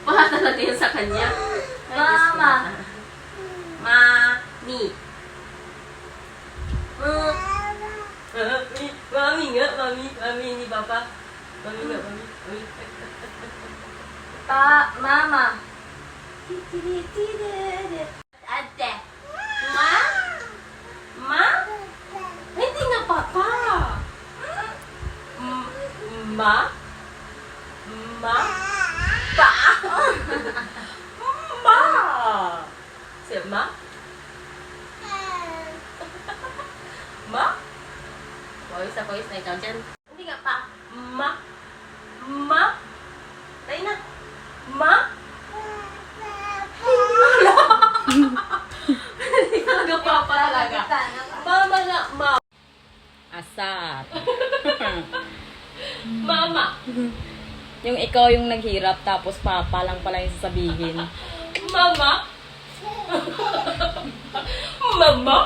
Paha talaga yun sa kanya. Ay, Diyos ko. Mama. Mami. Mami nga, mami. Mami ni Papa. Mami nga, mami. Mami. Mama. Ate. Ma? Ma? Hindi nga, Papa. Ma? Ma? Pa? Ma? Siya, ma? Ma? Pawis na ikaw dyan. Hindi nga, pa. Ma? Ma? Tayo na. Ma? Hindi ka nagpapa talaga. Mama nga, ma. Asar. Mama. Yung ikaw yung naghirap tapos papa lang pala yung sasabihin. Mama. Mama.